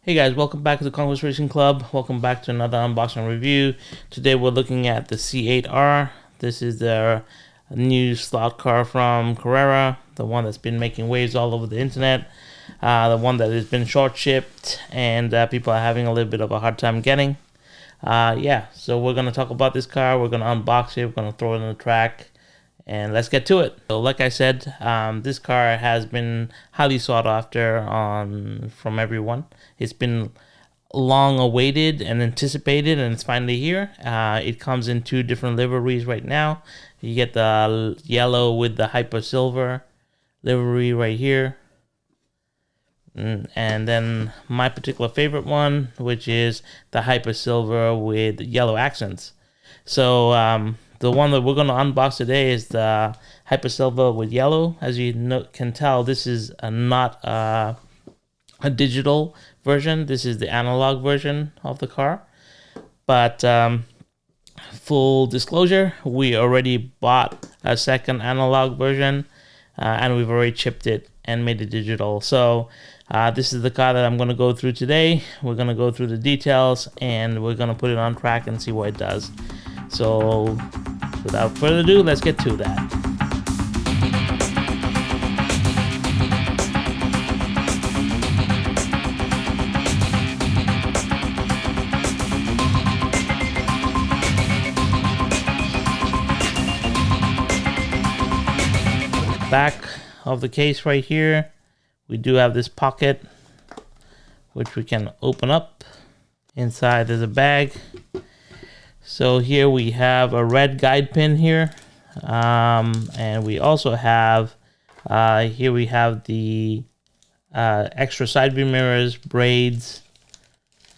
Hey guys, welcome back to the Conquest Racing Club. Welcome back to another unboxing review. Today we're looking at the C8R. This is their new slot car from Carrera, the one that's been making waves all over the internet, the one that has been short shipped and people are having a little bit of a hard time getting. So we're going to talk about this car. We're going to unbox it. We're going to throw it on the track. And let's get to it. So like I said, this car has been highly sought after from everyone. It's been long awaited and anticipated, and it's finally here. It comes in two different liveries right now. You get the yellow with the hyper silver livery right here. And then my particular favorite one, which is the hyper silver with yellow accents. So the one that we're going to unbox today is the Hyper Silver with yellow. As you can tell, this is not a digital version. This is the analog version of the car. But full disclosure, we already bought a second analog version and we've already chipped it and made it digital. So this is the car that I'm going to go through today. We're going to go through the details and we're going to put it on track and see what it does. So without further ado, let's get to that. Back of the case right here, we do have this pocket which we can open up. Inside there's a bag. So here we have a red guide pin here, and we also have here we have the extra side view mirrors, braids,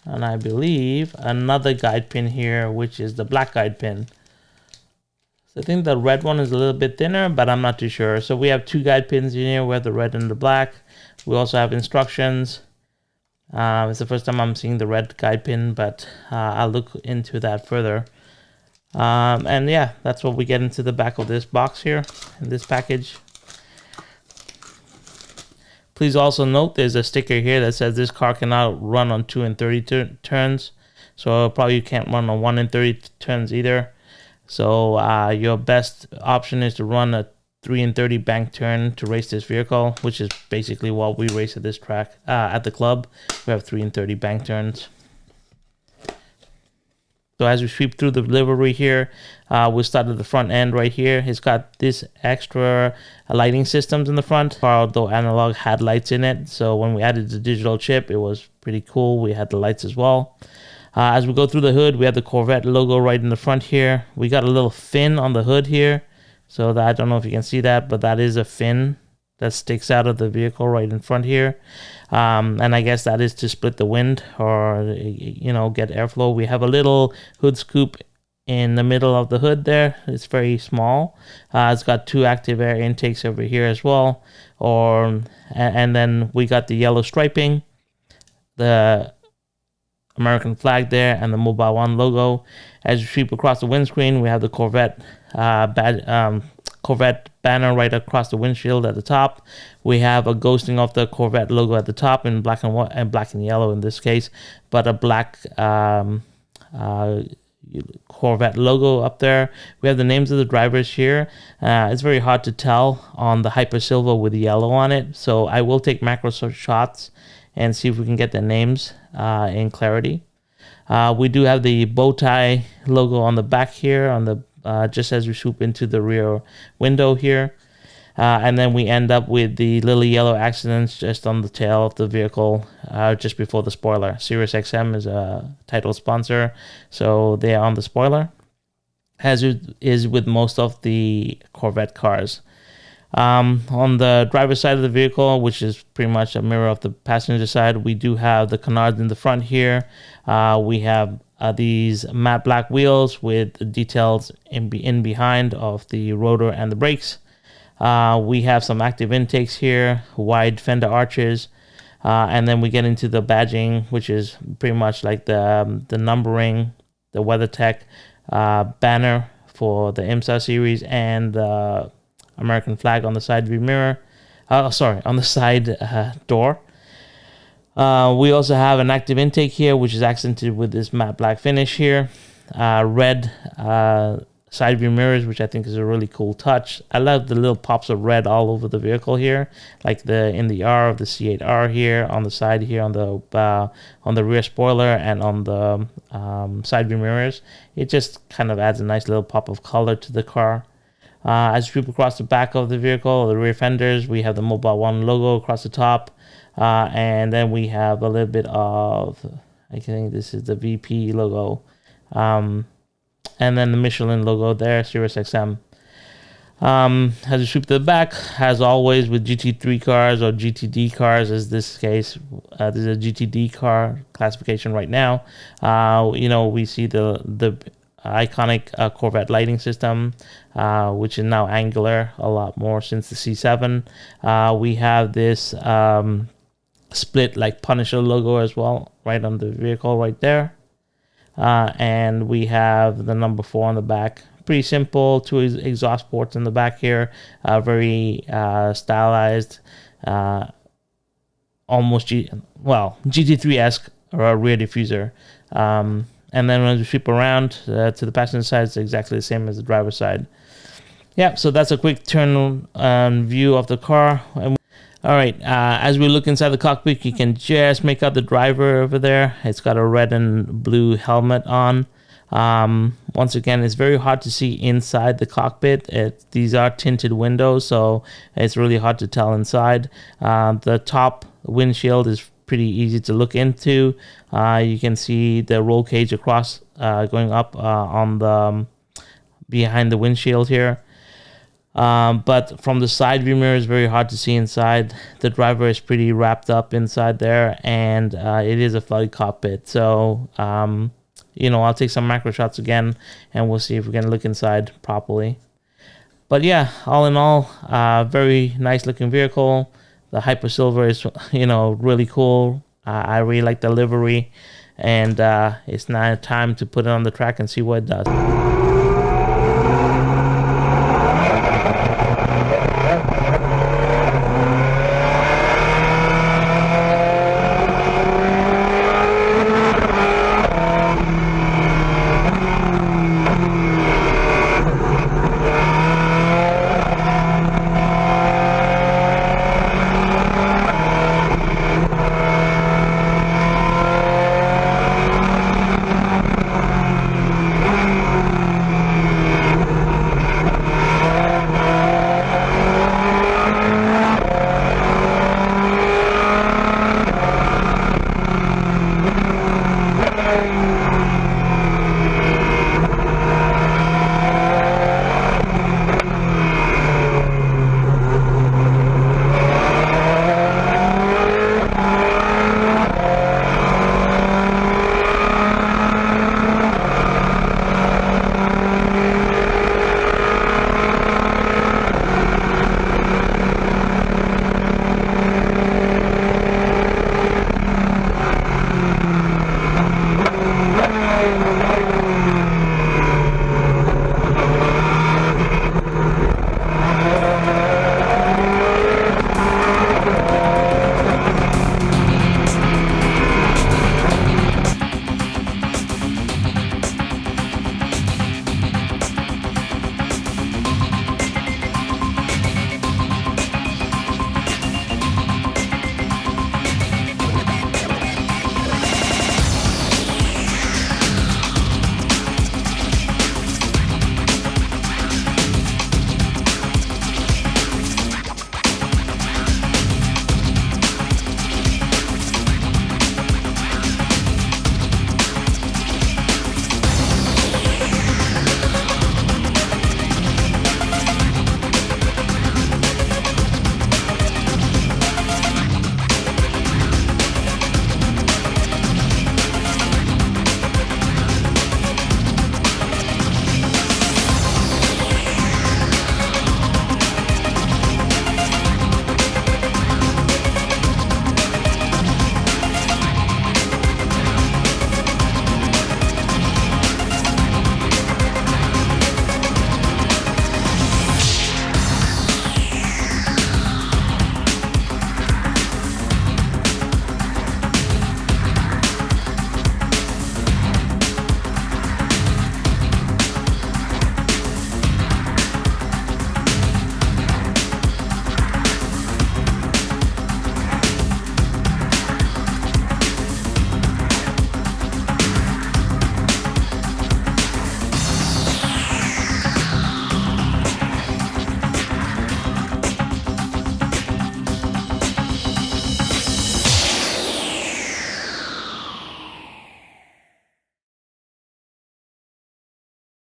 and I believe another guide pin here, which is the black guide pin. So I think the red one is a little bit thinner, but I'm not too sure. So we have two guide pins in here. We have the red and the black. We also have instructions. It's the first time I'm seeing the red guide pin, but I'll look into that further. And yeah, that's what we get into the back of this box here, in this package. Please also note there's a sticker here that says this car cannot run on 2 and 30 turns. So probably you can't run on 1 and 30 turns either. So your best option is to run a 3 and 30 bank turn to race this vehicle, which is basically what we race at this track at the club. We have 3 and 30 bank turns. So as we sweep through the livery here, we'll start at the front end right here. It's got this extra lighting systems in the front, although analog had lights in it. So when we added the digital chip, it was pretty cool. We had the lights as well. As we go through the hood, we have the Corvette logo right in the front here. We got a little fin on the hood here. So that, I don't know if you can see that, but that is a fin that sticks out of the vehicle right in front here. And I guess that is to split the wind or, get airflow. We have a little hood scoop in the middle of the hood there. It's very small. It's got two active air intakes over here as well. And then we got the yellow striping, the American flag there, and the Mobile One logo. As you sweep across the windscreen, we have the Corvette Corvette banner right across the windshield at the top. We have a ghosting of the Corvette logo at the top in black and white, and black and yellow in this case, but a black Corvette logo up there. We have the names of the drivers here. It's very hard to tell on the Hyper Silver with yellow on it, so I will take macro shots and see if we can get the names in clarity. We do have the bow tie logo on the back here, on the just as we swoop into the rear window here. And then we end up with the little yellow accidents just on the tail of the vehicle, just before the spoiler. SiriusXM is a title sponsor, so they are on the spoiler, as it is with most of the Corvette cars. On the driver's side of the vehicle, which is pretty much a mirror of the passenger side, we do have the canards in the front here. We have these matte black wheels with details in behind of the rotor and the brakes. We have some active intakes here, wide fender arches, and then we get into the badging, which is pretty much like the numbering, the WeatherTech banner for the IMSA series, and the American flag on the side view mirror. On the side door. We also have an active intake here, which is accented with this matte black finish here. Red side view mirrors, which I think is a really cool touch. I love the little pops of red all over the vehicle here, like in the R of the C8R here, on the side here, on the rear spoiler, and on the side view mirrors. It just kind of adds a nice little pop of color to the car. As you sweep across the back of the vehicle, the rear fenders, we have the Mobile One logo across the top. And then we have a little bit of, I think this is the VP logo. And then the Michelin logo there, Sirius XM. As you sweep to the back, as always with GT3 cars or GTD cars, as this case, this is a GTD car classification right now. We see the iconic Corvette lighting system, which is now angular a lot more since the C7. We have this split like Punisher logo as well, right on the vehicle right there. And we have the number 4 on the back. Pretty simple, 2 exhaust ports in the back here, very stylized, almost GT3-esque rear diffuser. And then when we sweep around to the passenger side, it's exactly the same as the driver's side. Yeah, so that's a quick turn view of the car. All right, as we look inside the cockpit, you can just make out the driver over there. It's got a red and blue helmet on. Once again, it's very hard to see inside the cockpit. These are tinted windows, so it's really hard to tell inside. The top windshield is pretty easy to look into. You can see the roll cage across going up on the behind the windshield here. But from the side view mirror, it's very hard to see inside. The driver is pretty wrapped up inside there, and it is a flooded cockpit. So, I'll take some macro shots again, and we'll see if we can look inside properly. But yeah, all in all, very nice looking vehicle. The Hyper Silver is, really cool. I really like the livery, and it's now time to put it on the track and see what it does.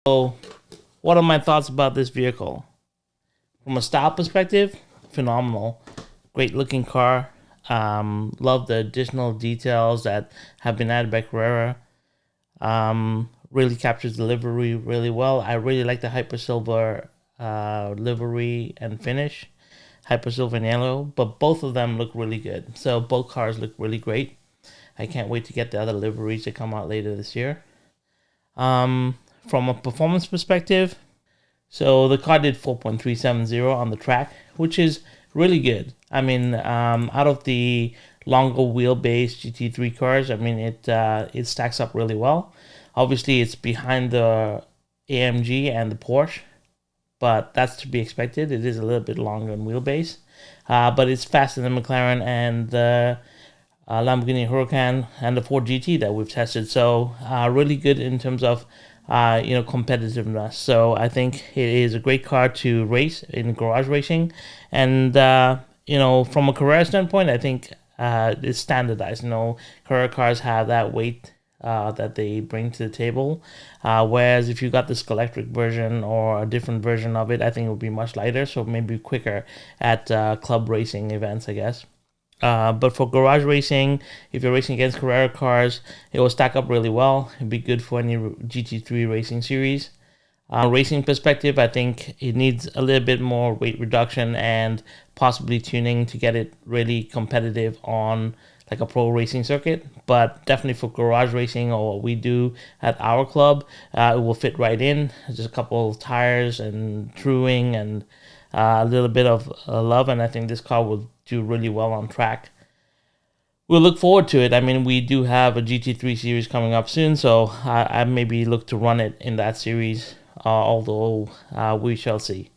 So, what are my thoughts about this vehicle? From a style perspective, phenomenal. Great looking car. Love the additional details that have been added by Carrera. Really captures the livery really well. I really like the Hyper Silver livery and finish. Hyper Silver and yellow, but both of them look really good. So both cars look really great. I can't wait to get the other liveries to come out later this year. From a performance perspective, so the car did 4.370 on the track, which is really good. I mean, out of the longer wheelbase GT3 cars, I mean, it stacks up really well. Obviously, it's behind the AMG and the Porsche, but that's to be expected. It is a little bit longer in wheelbase, but it's faster than McLaren and the Lamborghini Huracan and the Ford GT that we've tested. So really good in terms of competitiveness. So I think it is a great car to race in garage racing, and from a Carrera standpoint, I think it's standardized. Carrera cars have that weight that they bring to the table, whereas if you got this electric version or a different version of it, I think it would be much lighter, so maybe quicker at club racing events, I guess. But for garage racing, if you're racing against Carrera cars, it will stack up really well. It'd be good for any GT3 racing series. Racing perspective, I think it needs a little bit more weight reduction and possibly tuning to get it really competitive on like a pro racing circuit. But definitely for garage racing or what we do at our club, it will fit right in. Just a couple of tires and truing and a little bit of love, and I think this car will do really well on track. We'll look forward to it. I mean, we do have a GT3 series coming up soon, so I maybe look to run it in that series, although we shall see.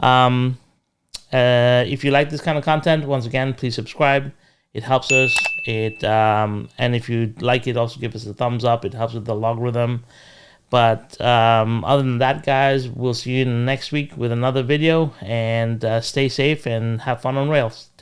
If you like this kind of content, once again, please subscribe. It helps us. And if you like it, also give us a thumbs up. It helps with the logarithm. But other than that, guys, we'll see you next week with another video. And stay safe and have fun on rails.